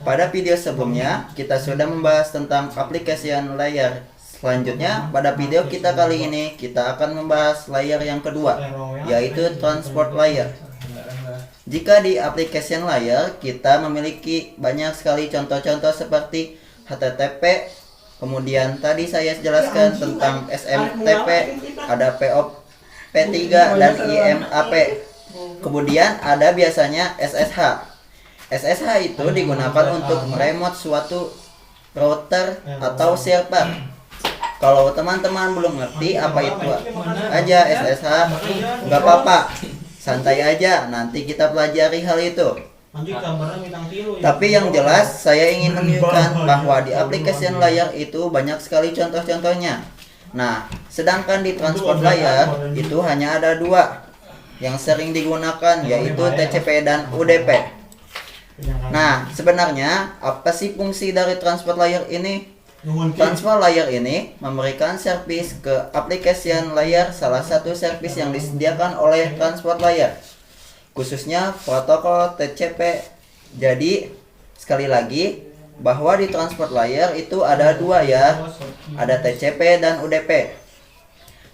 Pada video sebelumnya kita sudah membahas tentang application layer. Selanjutnya pada video kita kali ini kita akan membahas layer yang kedua, yaitu transport layer. Jika di application layer kita memiliki banyak sekali contoh-contoh seperti HTTP, kemudian tadi saya jelaskan tentang SMTP, ada POP3 dan IMAP. Kemudian ada biasanya SSH. SSH itu digunakan untuk meremote suatu router atau server. Kalau teman-teman belum ngerti apa itu aja SSH, nggak apa-apa, santai aja, nanti kita pelajari hal itu. Tapi yang jelas saya ingin menunjukkan bahwa di application layer itu banyak sekali contoh-contohnya. Nah, sedangkan di transport layer itu hanya ada dua yang sering digunakan, yaitu TCP dan UDP. Nah, sebenarnya apa sih fungsi dari transport layer ini? Transport layer ini memberikan servis ke application layer, salah satu servis yang disediakan oleh transport layer, khususnya protokol TCP. Jadi, sekali lagi, bahwa di transport layer itu ada dua ya, ada TCP dan UDP.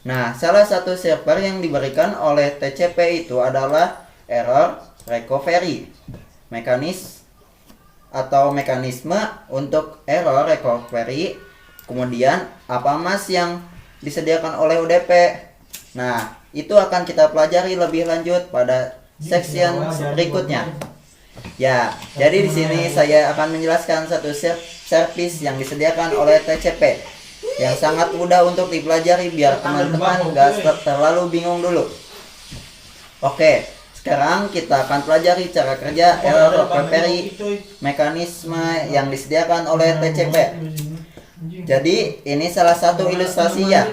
Nah, salah satu server yang diberikan oleh TCP itu adalah error recovery. Mekanisme untuk error recovery. Kemudian apa mas yang disediakan oleh UDP? Nah, itu akan kita pelajari lebih lanjut pada section berikutnya. Ya, jadi di sini saya akan menjelaskan satu service yang disediakan oleh TCP yang sangat mudah untuk dipelajari biar teman-teman gak terlalu bingung dulu. Oke. Sekarang kita akan pelajari cara kerja error recovery, mekanisme yang disediakan oleh TCP. Jadi ini salah satu ilustrasinya.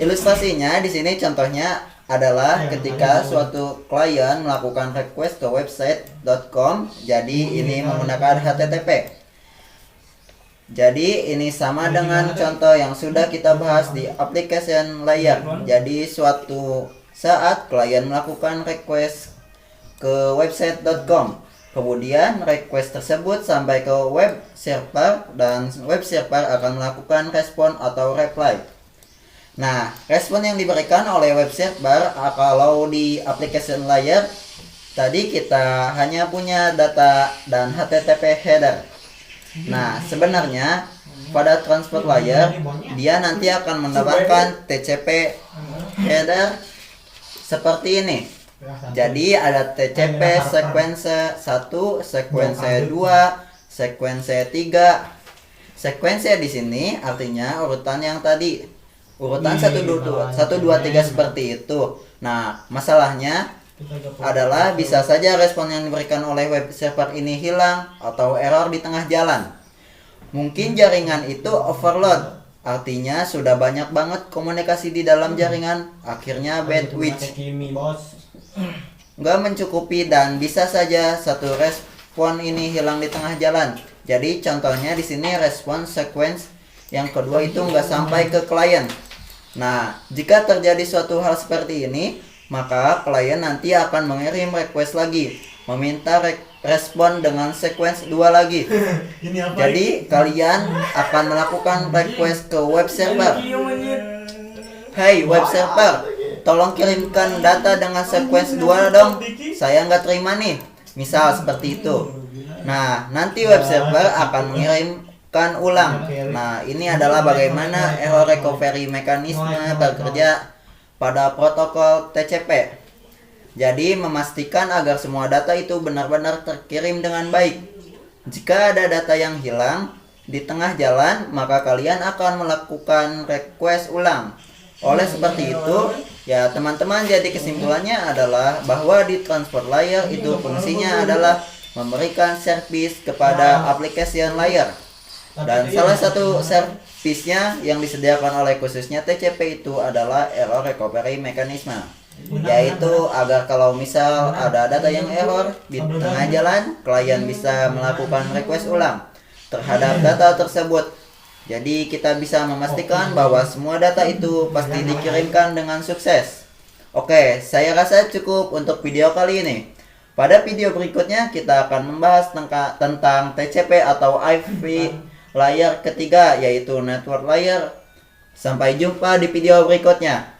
Ilustrasinya di sini contohnya adalah ketika suatu klien melakukan request ke website.com. Jadi ini menggunakan HTTP. Jadi ini sama dengan contoh yang sudah kita bahas di application layer. Jadi suatu saat klien melakukan request ke website.com, kemudian request tersebut sampai ke web server dan web server akan melakukan respon atau reply. Nah, respon yang diberikan oleh web server kalau di application layer tadi kita hanya punya data dan HTTP header. Nah, sebenarnya pada transport layer dia nanti akan mendapatkan TCP header seperti ini. Jadi ada TCP sequence 1, sequence 2, sequence 3. Sequence di sini artinya urutan yang tadi. Urutan 1 2 3 seperti itu. Nah, masalahnya adalah bisa saja respon yang diberikan oleh web server ini hilang atau error di tengah jalan. Mungkin jaringan itu overload. Artinya sudah banyak banget komunikasi di dalam jaringan, akhirnya bandwidth nggak mencukupi dan bisa saja satu respon ini hilang di tengah jalan. Jadi contohnya di sini respon sequence yang kedua itu nggak sampai ke klien. Nah, jika terjadi suatu hal seperti ini, maka klien nanti akan mengirim request lagi, meminta respon dengan sequence 2 lagi. Jadi kalian akan melakukan request ke web server. Hey web server, tolong kirimkan data dengan sequence 2 dong, saya nggak terima nih. Misal seperti itu. Nah, nanti web server akan mengirimkan ulang. Nah, ini adalah bagaimana error recovery mekanisme bekerja pada protokol TCP. Jadi memastikan agar semua data itu benar-benar terkirim dengan baik. Jika ada data yang hilang di tengah jalan, maka kalian akan melakukan request ulang. Oleh seperti itu, ya teman-teman, jadi kesimpulannya adalah bahwa di transport layer itu fungsinya adalah memberikan servis kepada application layer. Dan salah satu servisnya yang disediakan oleh khususnya TCP itu adalah error recovery mechanism. Yaitu agar kalau misal ada data yang error di tengah jalan, klien bisa melakukan request ulang terhadap data tersebut. Jadi kita bisa memastikan bahwa semua data itu pasti dikirimkan dengan sukses. Oke, saya rasa cukup untuk video kali ini. Pada video berikutnya kita akan membahas tentang TCP atau IP layer ketiga, yaitu network layer. Sampai jumpa di video berikutnya.